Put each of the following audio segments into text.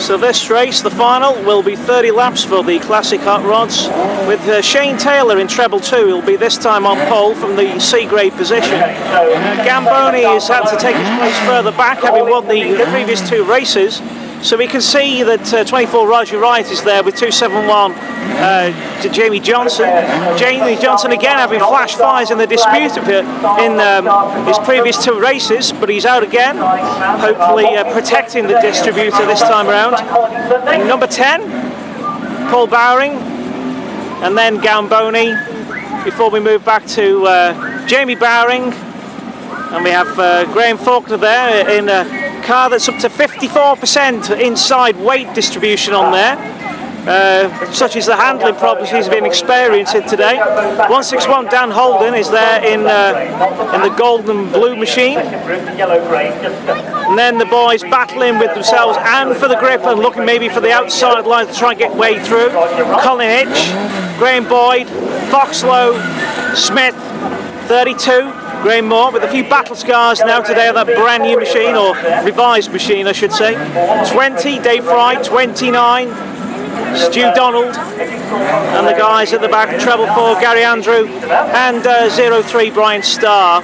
So this race, the final, will be 30 laps for the Classic Hot Rods, with Shane Taylor in treble 2. He'll be this time on pole from the C-grade position. Gamboni has had to take his place further back, having won the previous 2 races. So we can see that 24 Roger Wright is there with 271 to Jamie Johnson. Jamie Johnson again having flash fires in the dispute in his previous 2 races, but he's out again, hopefully protecting the distributor this time around. And number 10, Paul Bowring, and then Gamboni, before we move back to Jamie Bowring, and we have Graham Faulkner there in a car that's up to 54% inside weight distribution on there. Such as the handling problems he's been experiencing today. 161 Dan Holden is there in the gold and blue machine. And then the boys battling with themselves and for the grip and looking maybe for the outside line to try and get way through. Colin Hitch, Graham Boyd, Foxlow, Smith, 32. Graham Moore with a few battle scars now today on that brand new machine, or revised machine I should say. 20, Dave Fry, 29, Stu Donald, and the guys at the back, treble 4, Gary Andrew, and 03, Brian Starr.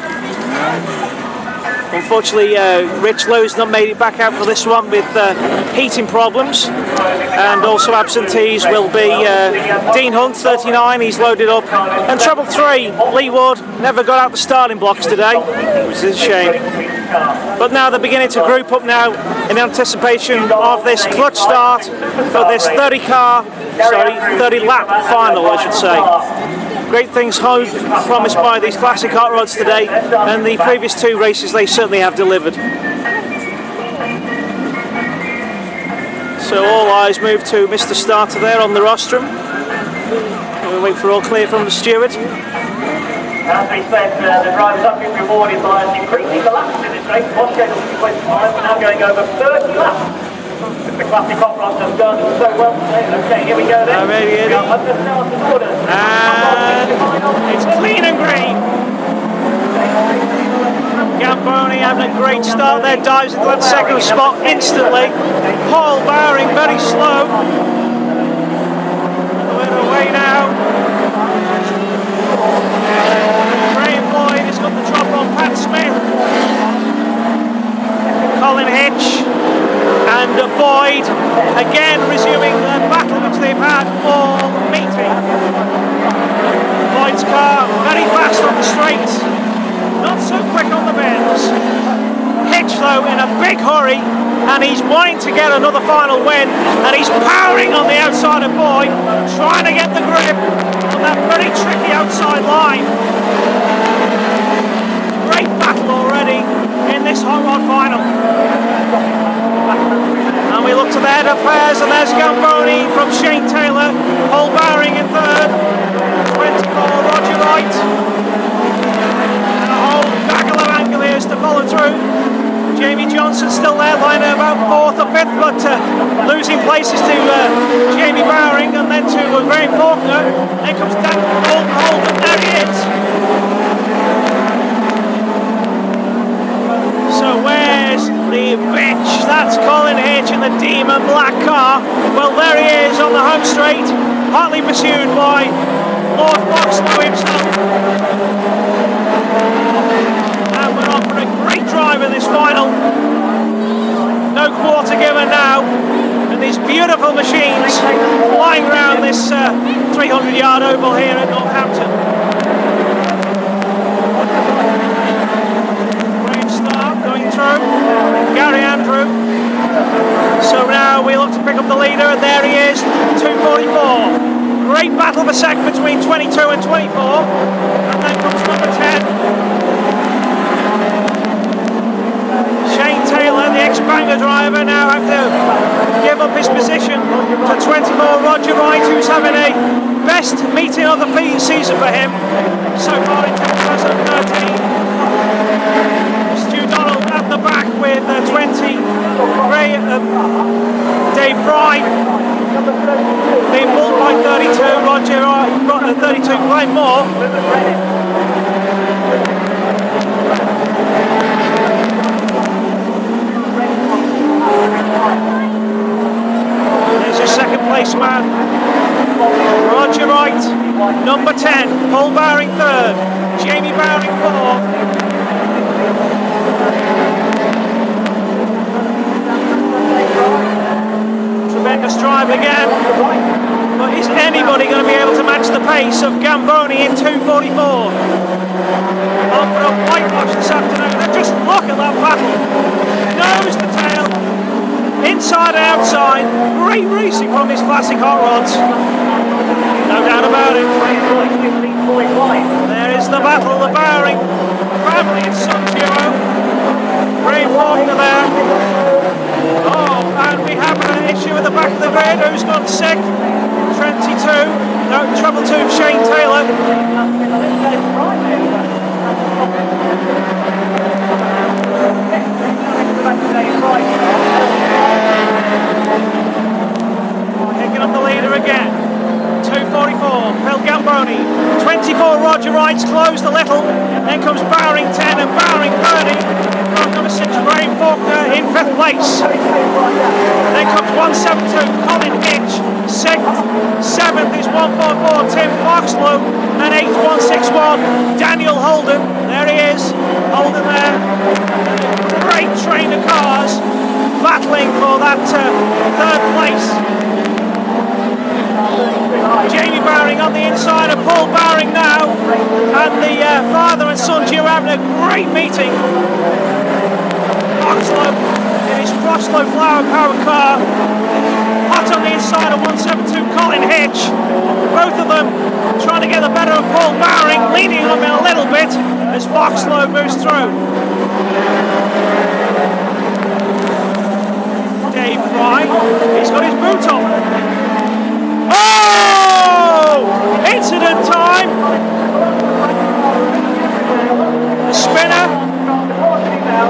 Unfortunately, Rich Lowe's not made it back out for this one with heating problems, and also absentees will be Dean Hunt, 39, he's loaded up, and treble 3, Lee Wood, never got out the starting blocks today, which is a shame. But now they're beginning to group up now in anticipation of this clutch start for this 30 lap final, I should say. Great things promised by these Classic Hot Rods today, and the previous 2 races they certainly have delivered. So all eyes move to Mr. Starter there on the rostrum. We wait for all clear from the steward. As we said, the drivers have been rewarded by increasing the laps in this race. One scheduled to 25, we're now going over 30 laps. The Classic Hot Rods have done so well today. Okay, here we go then. And it's clean and green. Gamboni having a great start there, dives into that second spot instantly. Paul Bowring very slow. We're away now. Graham Boyd has got the drop on Pat Smith. Colin Hitch and Boyd again resuming the battle which they've had all meeting. Boyd's car very fast on the straights, not so quick on the bends. Hitch though in a big hurry, and he's wanting to get another final win, and he's powering on the outside of Boyd, trying to get the grip on that very tricky outside line. Great battle already in this hot rod final. And we look to the head of affairs, and there's Gamboni from Shane Taylor, Paul Bowring in third, 24 Roger Wright, and a whole gaggle of Angliers to follow through. Jamie Johnson still there, lining about 4th or 5th, but losing places to Jamie Bowring and then to Graham Faulkner. Then comes Dan Holden, there he is. So where's the bitch? That's Colin Hitch in the Demon Black car. Well, there he is on the home straight, hotly pursued by Lord Foxlow himself. And we're on for a great drive in this final. No quarter given now, and these beautiful machines flying around this 300-yard oval here at Northampton. Gary Andrew. So now we look to pick up the leader, and there he is, 2:44. Great battle for second between 22 and 24, and then comes number 10. Shane Taylor, the ex-Bangor driver, now have to give up his position to 24 Roger Wright, who's having a best meeting of the season for him so far in 2013. The back with 20 Dave Fry being pulled by 32 Roger 32 Glenn Moore. place man. Roger Wright, number 10. Paul Bowring 3rd. Jamie Bowring 4th. Tremendous drive again. But is anybody going to be able to match the pace of Gamboni in 2:44? On for a whitewash this afternoon. And just look at that battle. Nose to tail. Inside and outside, great racing from his classic hot rods. No doubt about it. There is the battle, the Bowring family and son duo. Ray Faulkner there. Oh, and we have an issue at the back of the grid. Who's gone sick? 22. No, trouble 2, Shane Taylor. Picking up the leader again. 2:44, Phil Gamboni. 24, Roger Wright's closed a little. Then comes Bowring 10 and Bowring 30. From number 6, Ray Faulkner in 5th place. Then comes 172, Colin Hitch. 6th, 7th is 144, Tim Foxlow. And 8th, 161, Daniel Holden. There he is, Holden there. Great train of cars battling for that 3rd place. Jamie Bowring on the inside of Paul Bowring now, and the father and son duo having a great meeting. Foxlow in his Foxlow flower powered car, hot on the inside of 172 Colin Hitch. Both of them trying to get the better of Paul Bowring, leaning on him a little bit as Foxlow moves through. Dave Fry, he's got his boot on. Oh! Incident time! The spinner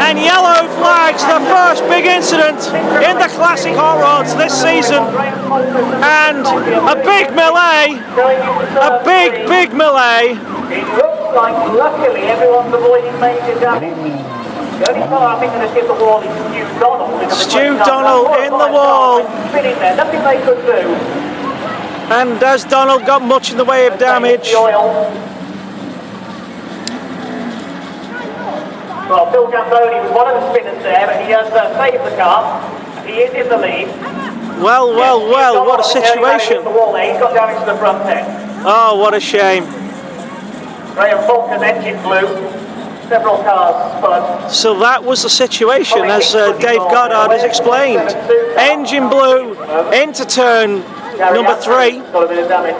and yellow flags, the first big incident in the classic hot rods this season, and a big melee, big melee. It looks like luckily everyone's avoiding major damage. The only car I think going to hit the wall is Stu Donald. Stu Donald in the wall. Spinning there, nothing they could do. And has Donald got much in the way of damage? Well, Phil Gamboni was one of the spinners there, but he has saved the car. He is in the lead. Well, what a situation. He's got damage to the front end. Oh, what a shame. Graham Faulkner's engine blew. Several cars spun. So that was the situation, as Dave Goddard has explained. Engine blew into turn number 3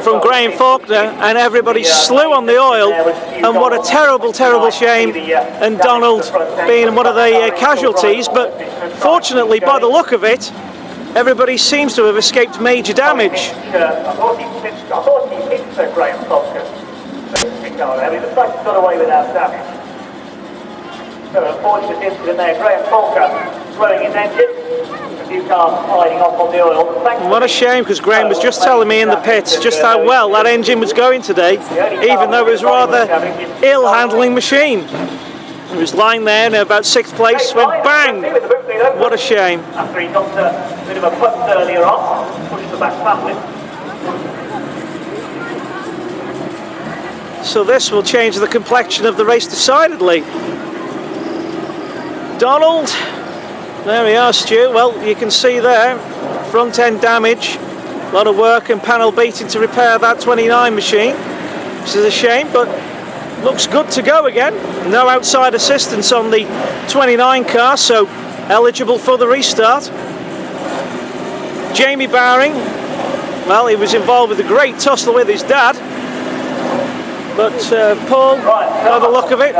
from Graham Faulkner, and everybody slew on the oil, and what a terrible shame, and Donald being one of the casualties, but fortunately by the look of it everybody seems to have escaped major damage. I thought he hit Graham Faulkner. The cycle got away without damage. So unfortunate incident there, Graham Faulkner slowing his engine. What a shame, because Graham was just telling me in the pits just how well that engine was going today, even though it was a rather ill-handling machine. He was lying there in about 6th place, went bang! What a shame. After he got a bit of a punt earlier on, pushed the back family. So this will change the complexion of the race decidedly. Donald. There we are, Stu. Well, you can see there, front end damage, a lot of work and panel beating to repair that 29 machine, which is a shame, but looks good to go again. No outside assistance on the 29 car, so eligible for the restart. Jamie Bowring, well, he was involved with a great tussle with his dad, but Paul, by the look of it,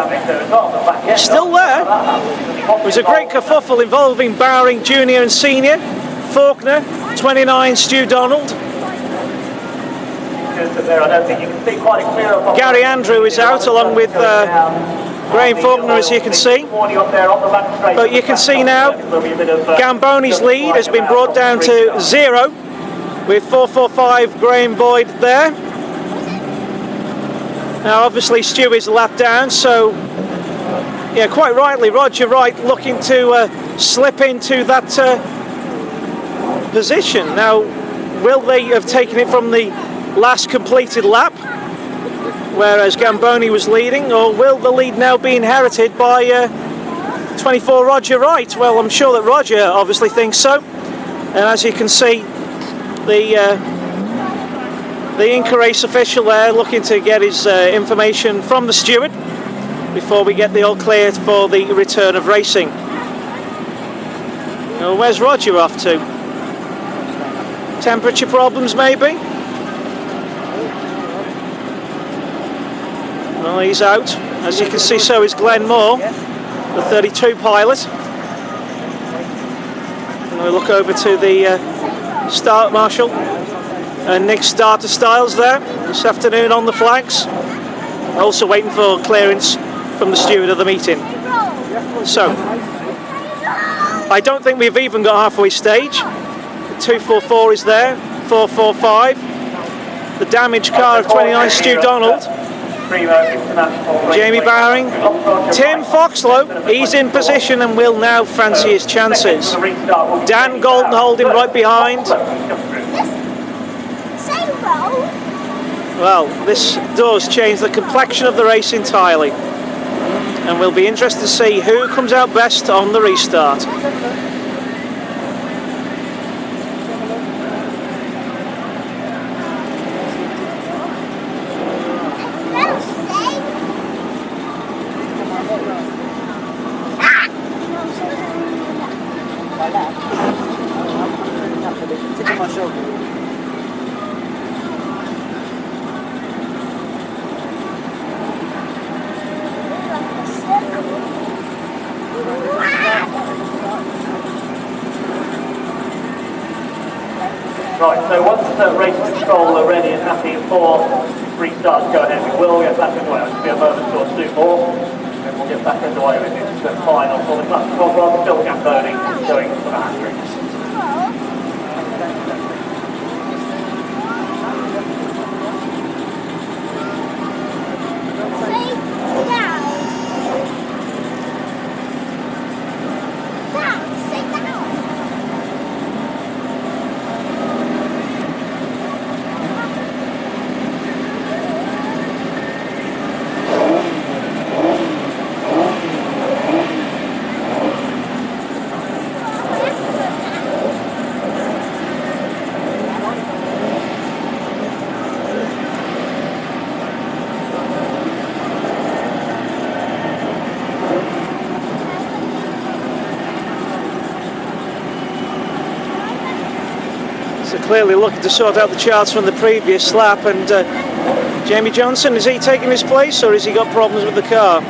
he's still there. It was a great kerfuffle involving Bowring Jr. and Senior, Faulkner, 29, Stu Donald. Gary Andrew is out along with Graham Faulkner, as you can see. But you can see now Gamboni's lead has been brought down to 0 with 445 Graham Boyd there. Now obviously Stu is a lap down, so yeah, quite rightly Roger Wright looking to slip into that position. Now will they have taken it from the last completed lap, whereas Gamboni was leading, or will the lead now be inherited by 24 Roger Wright? Well, I'm sure that Roger obviously thinks so, and as you can see, the Inca race official there looking to get his information from the steward before we get the all clear for the return of racing. Well, where's Roger off to? Temperature problems maybe? Well, he's out. As you can see, so is Glenn Moore, the 32 pilot. And we look over to the start marshal and Nick Starter Styles there this afternoon on the flags. Also waiting for clearance from the steward of the meeting. So, I don't think we've even got halfway stage. The 244 is there, 445. The damaged car of 29 Stu Donald. Jamie Bowring, Tim Foxlow, he's in position and will now fancy his chances. Dan Golden holding right behind. Well, this does change the complexion of the race entirely, and we'll be interested to see who comes out best on the restart. Right, so once the race control are ready and happy for restart to go ahead, we will get back underway. It'll be a moment or two more, and then we'll get back underway with this final for the classic hot rod. Still Gamboni going for the hat-trick. So clearly looking to sort out the charts from the previous lap, and Jamie Johnson, is he taking his place or has he got problems with the car?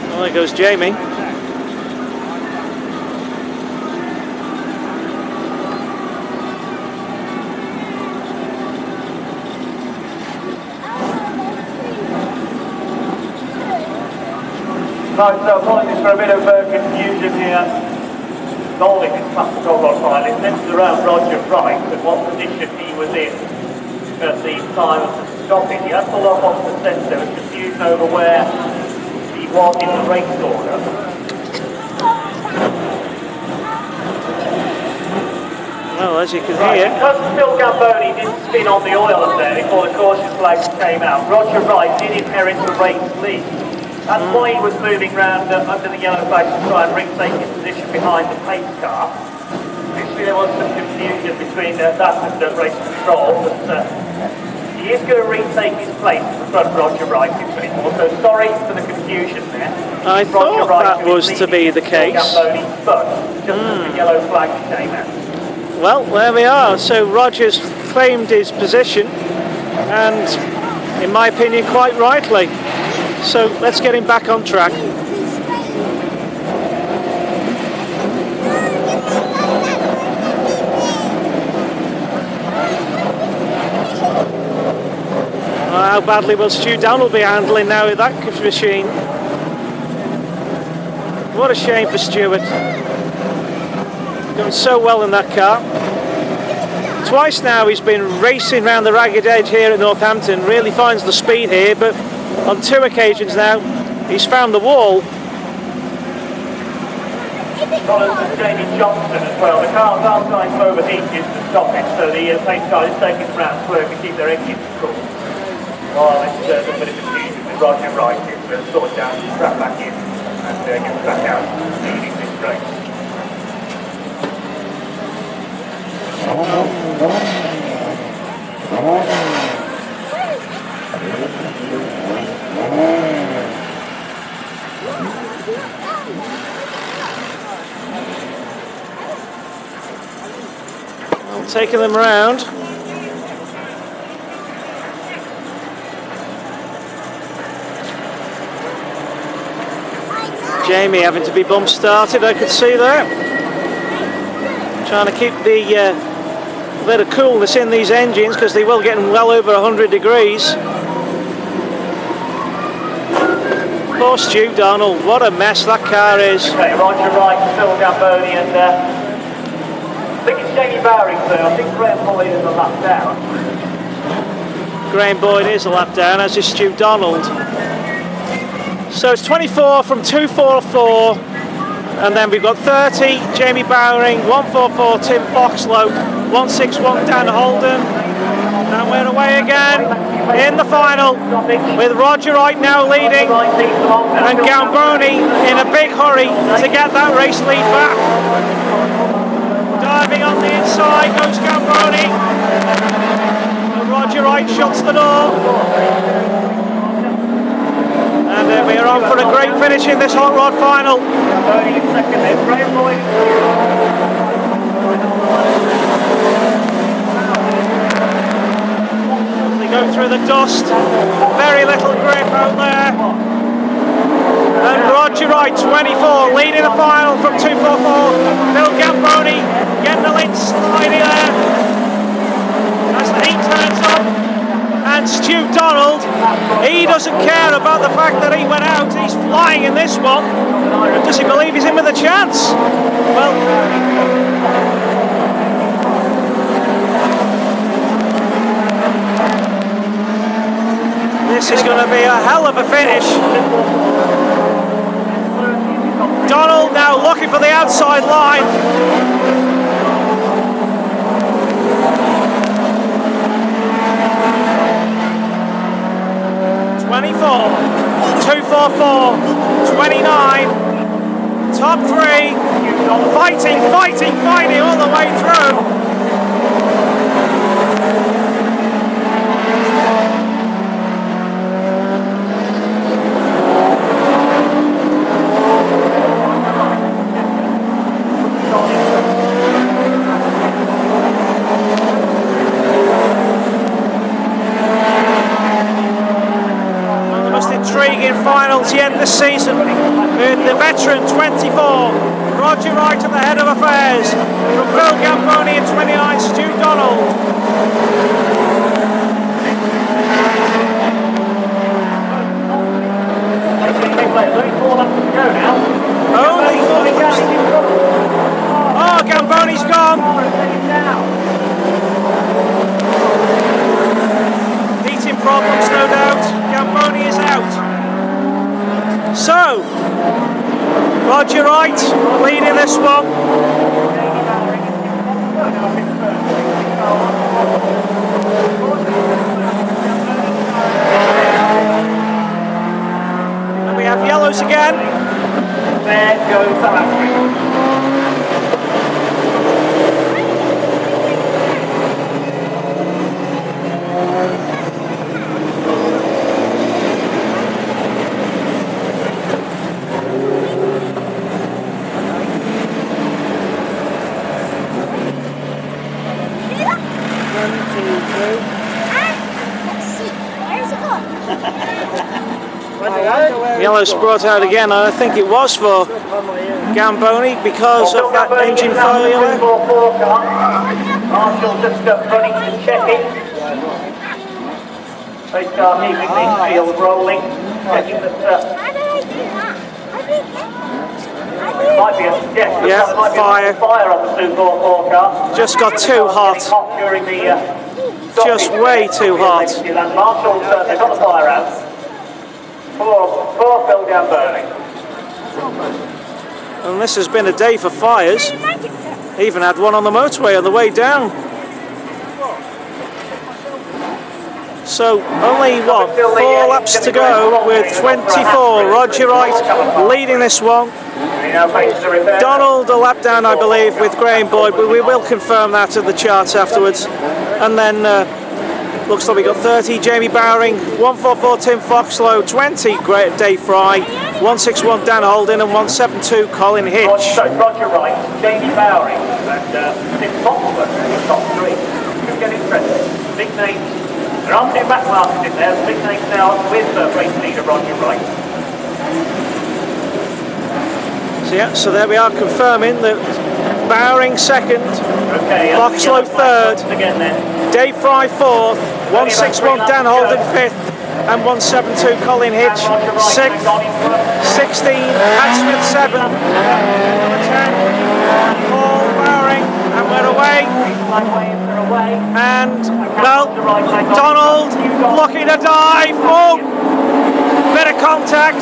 Well, there goes Jamie. Right, so apologies for a bit of confusion here involving this classic hot rod final. It centres around Roger Wright and what position he was in at the time of the stopping. He had pulled off onto the centre, was confused over where he was in the race order. Well, as you can hear, because Phil Gamboni didn't spin on the oil up there before the caution flags came out, Roger Wright did inherit the race lead. That's why he was moving round under the yellow flag to try and retake his position behind the pace car. Obviously there was some confusion between that and race control, but he is going to retake his place in front of Roger Wright in 24, so sorry for the confusion there. I thought that was to be the case. But just as the yellow flag came out. Well, there we are. So Roger's claimed his position, and in my opinion quite rightly. So let's get him back on track. How badly will Stu Donald be handling now with that machine? What a shame for Stuart. Going so well in that car. Twice now he's been racing around the ragged edge here at Northampton. Really finds the speed here, but on two occasions now He's found the wall. Jamie Johnson as well. The car's outside to overheat just to stop it, so the pace car is taking round slow to keep their engines cool. While it's a bit of confusion with Roger Wright, who's sort down, strap back in, and gets back out leading this race. Taking them round. Jamie having to be bump started, I could see that. Trying to keep the bit of coolness in these engines because they will get well over 100 degrees. Poor Stu Donald, what a mess that car is. Okay, Roger Wright, Phil Gamboni and I think it's Jamie Bowring there. I think Graham Boyd is a lap down. Graham Boyd is a lap down, as is Stu Donald. So it's 24 from 244, and then we've got 30, Jamie Bowring, 144, Tim Foxlow, 161, Dan Holden, and we're away again in the final with Roger Wright now leading and Gamboni in a big hurry to get that race lead back. Diving on the inside goes Gamboni, and Roger Wright shuts the door. And we are on for a great finish in this hot rod final. They go through the dust, very little grip out there. And Roger Wright, 24, leading the final from 244. Phil Gamboni getting the lid sliding there as the heat turns up. And Stu Donald, he doesn't care about the fact that he went out. He's flying in this one. And does he believe he's in with a chance? Well, this is going to be a hell of a finish. Donald now looking for the outside line. "24, 244, 29, top three, fighting all the way through." Intriguing final to end the season with the veteran 24 Roger Wright at the head of affairs, from Phil Gamboni and 29 Stu Donald. Only 40 laps. Oh, Gamboni's gone. Heating problems, no doubt. Gamboni is out. So, Roger Wright leading this one. And we have yellows again. There goes the last one. Yellow's brought out again, and I think it was for Gamboni because of that engine failure. Marshall just running to check it. They start keeping the field rolling, checking that might be a fire on the 244 car. Just got too hot. During the just way too hot. Marshall, they've got the fire out. Poor Phil Gamboni. And this has been a day for fires. Even had one on the motorway on the way down. So only what, 4 laps to go with 24. Roger Wright leading this one. Donald a lap down, I believe, with Graham Boyd, but we will confirm that at the charts afterwards. And then looks like we got 30 Jamie Bowring, 144 Tim Foxlow, 20 Great Dave Fry, 161 Dan Holden, and 172 Colin Hitch. So Roger Wright, Jamie Bowring, and Tim Foxlow in the top 3. Could get interesting. Big names. There aren't two back markers in there. Big names now with race leader Roger Wright. So yeah, so there we are confirming that Bowring second, Okay, Foxlow third, Dave Fry fourth, 161 Dan Holden fifth, and 172 Colin Hitch sixth, 16 Pat Smith seventh, number 10 Paul Bowring, and we're away. And well, Donald looking to dive. Oh, bit of contact.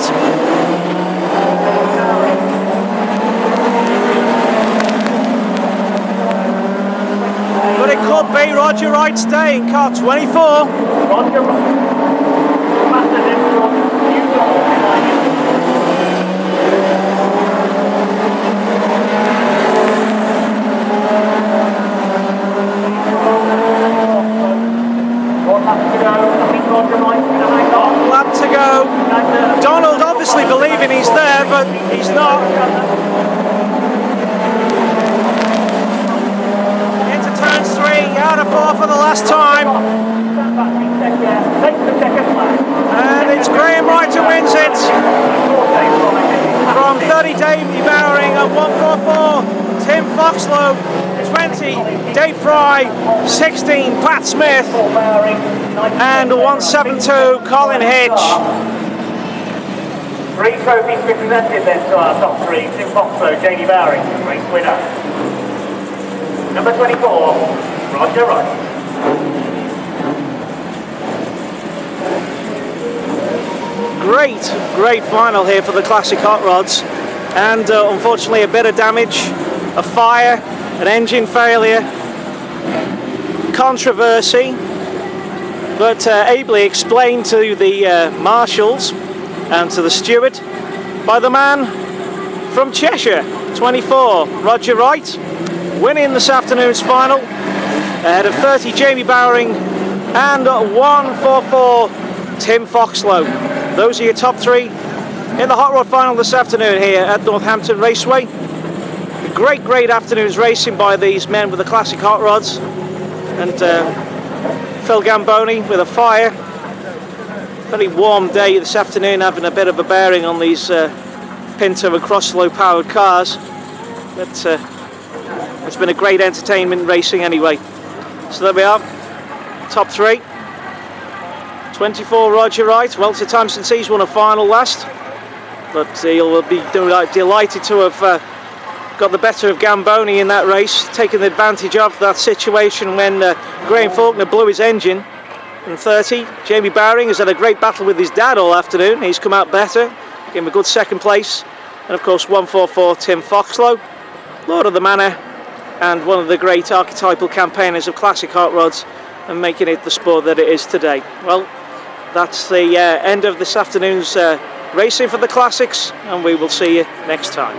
But it could be Roger Wright's day in car 24. Roger Wright. Massive influence. You behind him. Lap to go. Donald obviously believing he's there, but he's not. Into turn 3, out of 4 for the last time. And it's Graham Wright who wins it. From 30 Jamie Bowring and 144 Tim Foxlow, 20 Dave Fry, 16 Pat Smith, and 172 Colin Hitch. 3 trophies presented then to our top 3. Tim Foxlow, Jamie Bowring, race winner. Number 24, Roger Wright. Great final here for the Classic Hot Rods, and unfortunately a bit of damage, a fire, an engine failure, controversy, but ably explained to the marshals and to the steward by the man from Cheshire, 24, Roger Wright, winning this afternoon's final ahead of 30 Jamie Bowring and 144 Tim Foxlow. Those are your top 3 in the Hot Rod final this afternoon here at Northampton Raceway. A great afternoon's racing by these men with the Classic Hot Rods, and Phil Gamboni with a fire. Very warm day this afternoon, having a bit of a bearing on these Pinto and Crosslow powered cars, but it's been a great entertainment racing anyway. So there we are, top 3. 24 Roger Wright. Well, it's a time since he's won a final last, but he'll be delighted to have got the better of Gamboni in that race, taking advantage of that situation when Graham Faulkner blew his engine. And 30 Jamie Bowring has had a great battle with his dad all afternoon. He's come out better, gave him a good second place. And of course 144 Tim Foxlow, Lord of the Manor, and one of the great archetypal campaigners of Classic Hot Rods, and making it the sport that it is today. Well, that's the end of this afternoon's racing for the Classics, and we will see you next time.